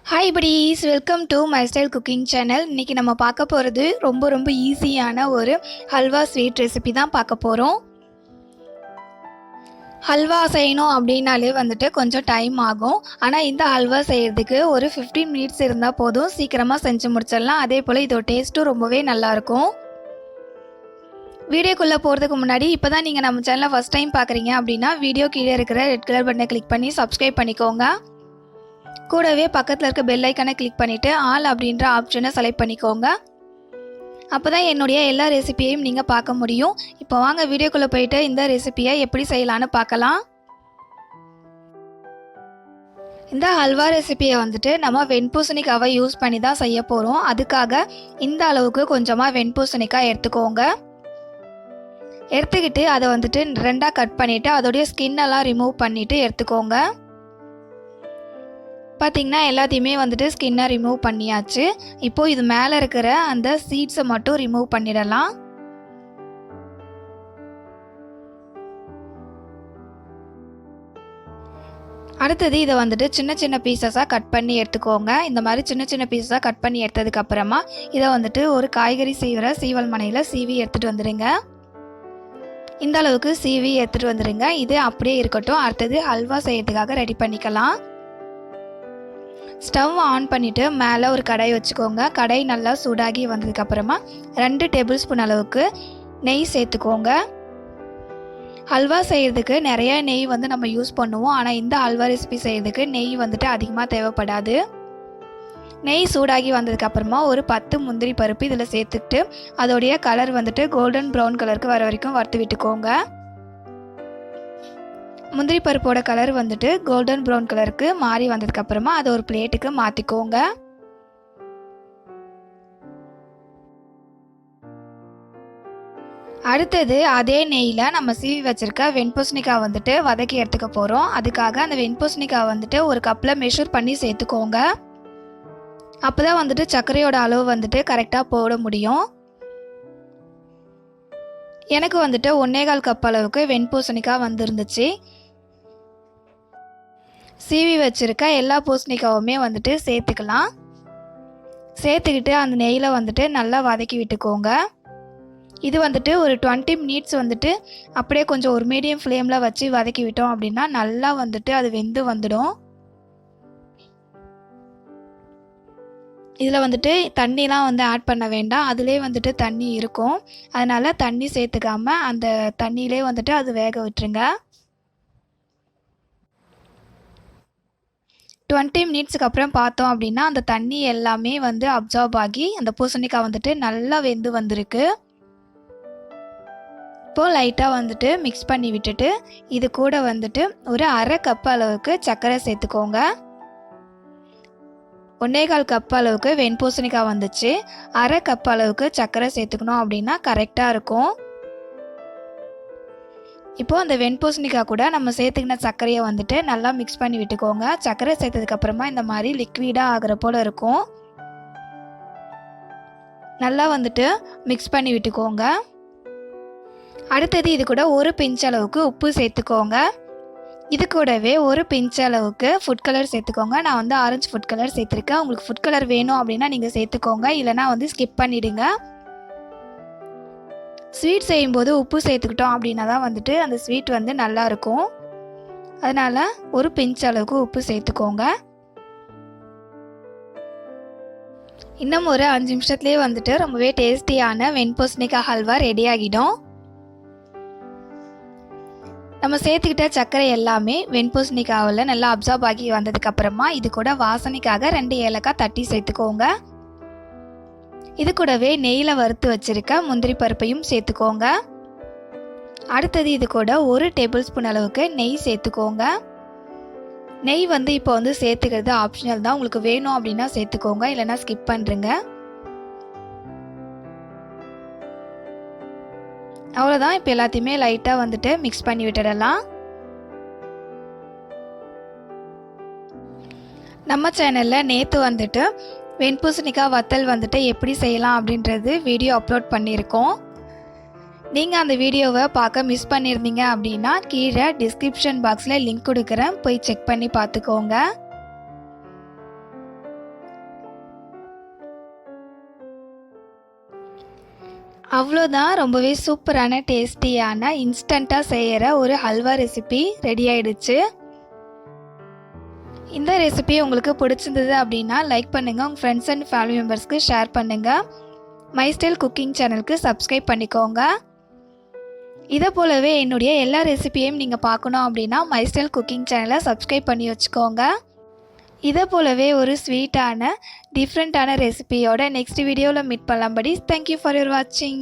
Hi buddies, welcome to my style cooking channel. இன்றைக்கி நம்ம பார்க்க போகிறது ரொம்ப ஈஸியான ஒரு ஹல்வா ஸ்வீட் ரெசிபி தான் பார்க்க போகிறோம். ஹல்வா செய்யணும் அப்படின்னாலே கொஞ்சம் டைம் ஆகும். ஆனால் இந்த ஹல்வா செய்கிறதுக்கு ஒரு 15 மினிட்ஸ் இருந்தால் போதும், சீக்கிரமாக செஞ்சு முடிச்சிடலாம். அதே போல் இதோட டேஸ்ட்டும் ரொம்பவே நல்லாயிருக்கும். வீடியோக்குள்ளே போகிறதுக்கு முன்னாடி இப்போ தான் நீங்கள் நம்ம சேனலை ஃபஸ்ட் டைம் பார்க்குறீங்க அப்படின்னா வீடியோ கீழே இருக்கிற ரெட் கலர் பட்டனை கிளிக் பண்ணி சப்ஸ்கிரைப் பண்ணிக்கோங்க. கூடவே பக்கத்தில் இருக்க பெல் ஐக்கானை கிளிக் பண்ணிவிட்டு ஆல் அப்படின்ற ஆப்ஷனை செலக்ட் பண்ணிக்கோங்க. அப்போ தான் என்னுடைய எல்லா ரெசிபியையும் நீங்கள் பார்க்க முடியும். இப்போ வாங்க வீடியோக்குள்ளே போயிட்டு இந்த ரெசிபியை எப்படி செய்யலான்னு பார்க்கலாம். இந்த ஹல்வா ரெசிபியை நம்ம வெண்பூசணிக்காவை யூஸ் பண்ணி தான் செய்ய போகிறோம். அதுக்காக இந்த அளவுக்கு கொஞ்சமாக வெண்பூசணிக்காய் எடுத்துக்கோங்க. எடுத்துக்கிட்டு அதை ரெண்டாக கட் பண்ணிவிட்டு அதோடைய ஸ்கின்னெல்லாம் ரிமூவ் பண்ணிவிட்டு எடுத்துக்கோங்க. பார்த்திங்கன்னா எல்லாத்தையுமே ஸ்கின்னை ரிமூவ் பண்ணியாச்சு. இப்போது இது மேலே இருக்கிற அந்த சீட்ஸை மட்டும் ரிமூவ் பண்ணிடலாம். அடுத்தது இதை சின்ன பீசஸாக கட் பண்ணி எடுத்துக்கோங்க. இந்த மாதிரி சின்ன பீசஸாக கட் பண்ணி எடுத்ததுக்கப்புறமா இதை ஒரு காய்கறி சீவிர சீவல் மனையில் சீவி எடுத்துகிட்டு வந்துடுங்க. இந்த அளவுக்கு சீவி எடுத்துகிட்டு வந்துடுங்க. இது அப்படியே இருக்கட்டும். அடுத்தது ஹல்வா செய்யறதுக்காக ரெடி பண்ணிக்கலாம். ஸ்டவ் ஆன் பண்ணிவிட்டு மேலே ஒரு கடாய் வச்சுக்கோங்க. கடாய் நல்லா சூடாகி வந்ததுக்கப்புறமா 2 டேபிள் ஸ்பூன் அளவுக்கு நெய் சேர்த்துக்கோங்க. ஹல்வா செய்கிறதுக்கு நிறைய நெய் நம்ம யூஸ் பண்ணுவோம். ஆனால் இந்த ஹல்வா ரெசிபி செய்கிறதுக்கு நெய் அதிகமாக தேவைப்படாது. நெய் சூடாகி வந்ததுக்கப்புறமா ஒரு 10 முந்திரி பருப்பு இதில் சேர்த்துக்கிட்டு அதோடைய கலர் கோல்டன் ப்ரௌன் கலருக்கு வர வரைக்கும் வறுத்து விட்டுக்கோங்க. முந்திரி பருப்போட கலர் கோல்டன் ப்ரௌன் கலருக்கு மாறி வந்ததுக்கப்புறமா அதை ஒரு பிளேட்டுக்கு மாற்றிக்கோங்க. அடுத்தது அதே நெய்யில் நம்ம சீவி வச்சுருக்க வெண்பூசணிக்காய் வதக்கி எடுத்துக்க போகிறோம். அதுக்காக அந்த வெண்பூசணிக்காய் ஒரு கப்பில் மெஷர் பண்ணி சேர்த்துக்கோங்க. அப்போ தான் சர்க்கரையோட அளவு கரெக்டாக போட முடியும். எனக்கு 1.25 கப் அளவுக்கு வெண்பூசணிக்காய் வந்துருந்துச்சு. சீவி வச்சுருக்க எல்லா பூசணிக்காவுமே சேர்த்துக்கலாம். சேர்த்துக்கிட்டு அந்த நெய்யில் நல்லா வதக்கி விட்டுக்கோங்க. இது ஒரு 20 மினிட்ஸ் அப்படியே கொஞ்சம் ஒரு மீடியம் ஃப்ளேமில் வச்சு வதக்கி விட்டோம் அப்படின்னா நல்லா அது வெந்து வந்துடும். இதில் தண்ணிலாம் ஆட் பண்ண வேண்டாம். அதிலே தண்ணி இருக்கும். அதனால் தண்ணி சேர்த்துக்காமல் அந்த தண்ணியிலே அது வேக விட்டுருங்க. 20 மினிட்ஸுக்கு அப்புறம் பார்த்தோம் அப்படின்னா அந்த தண்ணி எல்லாமே அப்சார்ப் ஆகி அந்த பூசணிக்காய் நல்லா வெந்து வந்திருக்கு. இப்போது லைட்டாக மிக்ஸ் பண்ணி விட்டுட்டு இது கூட ஒரு 1/2 கப் அளவுக்கு சர்க்கரை சேர்த்துக்கோங்க. 1.25 கப் அளவுக்கு வெண்பூசணிக்காய் வந்துச்சு. 1/2 கப் அளவுக்கு சர்க்கரை சேர்த்துக்கணும் அப்படின்னா கரெக்டாக இருக்கும். இப்போது அந்த வெண்பூசணிக்காய் கூட நம்ம சேர்த்துக்கின சர்க்கரையை நல்லா மிக்ஸ் பண்ணி விட்டுக்கோங்க. சர்க்கரை சேர்த்ததுக்கப்புறமா இந்த மாதிரி லிக்விடாக ஆகிற போல் இருக்கும். நல்லா மிக்ஸ் பண்ணி விட்டுக்கோங்க. அடுத்தது இது கூட ஒரு பிஞ்ச் அளவுக்கு உப்பு சேர்த்துக்கோங்க. இது கூடவே ஒரு பிஞ்ச் அளவுக்கு ஃபுட் கலர் சேர்த்துக்கோங்க. நான் ஆரஞ்சு ஃபுட் கலர் சேர்த்துருக்கேன். உங்களுக்கு ஃபுட் கலர் வேணும் அப்படின்னா நீங்கள் சேர்த்துக்கோங்க, இல்லைனா ஸ்கிப் பண்ணிவிடுங்க. ஸ்வீட் செய்யும்போது உப்பு சேர்த்துக்கிட்டோம் அப்படின்னா தான் அந்த ஸ்வீட் நல்லாயிருக்கும். அதனால் ஒரு பிஞ்ச் அளவுக்கு உப்பு சேர்த்துக்கோங்க. இன்னும் ஒரு 5 நிமிஷத்துலேயே ரொம்பவே டேஸ்டியான வெண்பூசணிக்காய் ஹல்வா ரெடி ஆகிடும். நம்ம சேர்த்துக்கிட்ட சர்க்கரை எல்லாமே வெண்பூசணிக்காவில் நல்லா அப்சார்ப் ஆகி வந்ததுக்கப்புறமா இது கூட வாசனைக்காக 2 ஏலக்காய் தட்டி சேர்த்துக்கோங்க. இது கூடவே நெய்யில் வறுத்து வச்சுருக்க முந்திரி பருப்பையும் சேர்த்துக்கோங்க. அடுத்தது இது கூட 1 டேபிள் ஸ்பூன் அளவுக்கு நெய் சேர்த்துக்கோங்க. நெய் இப்போ சேர்த்துக்கிறது ஆப்ஷனல் தான். உங்களுக்கு வேணும் அப்படின்னா சேர்த்துக்கோங்க, இல்லைனா ஸ்கிப் பண்ணுறங்க. அவ்வளோதான். இப்போ எல்லாத்தையுமே லைட்டாக மிக்ஸ் பண்ணி விட்டுடலாம். நம்ம சேனலில் நேற்று வெண்பூசணிக்காய் வத்தல் எப்படி செய்யலாம் அப்படின்றது வீடியோ அப்லோட் பண்ணியிருக்கோம். நீங்கள் அந்த வீடியோவை பார்க்க மிஸ் பண்ணியிருந்தீங்க அப்படின்னா கீழே டிஸ்கிரிப்ஷன் பாக்ஸில் லிங்க் கொடுக்குறேன், போய் செக் பண்ணி பார்த்துக்கோங்க. அவ்வளோதான், ரொம்பவே சூப்பரான டேஸ்டியான இன்ஸ்டண்ட்டாக செய்கிற ஒரு ஹல்வா ரெசிபி ரெடி ஆயிடுச்சு. இந்த ரெசிபி உங்களுக்கு பிடிச்சிருந்தது அப்படின்னா லைக் பண்ணுங்கள், உங்கள் ஃப்ரெண்ட்ஸ் அண்ட் ஃபேமிலி மெம்பர்ஸ்க்கு ஷேர் பண்ணுங்கள். மை ஸ்டைல் குக்கிங் சேனலுக்கு சப்ஸ்கிரைப் பண்ணிக்கோங்க. இதை போலவே என்னுடைய எல்லா ரெசிபியையும் நீங்கள் பார்க்கணும் அப்படின்னா மை ஸ்டைல் குக்கிங் சேனலை சப்ஸ்கிரைப் பண்ணி வச்சுக்கோங்க. இதை போலவே ஒரு ஸ்வீட்டான டிஃப்ரெண்ட்டான ரெசிபியோட நெக்ஸ்ட் வீடியோவில் மீட் பண்ணலாம். படி தேங்க்யூ ஃபார் யுவர் வாட்சிங்.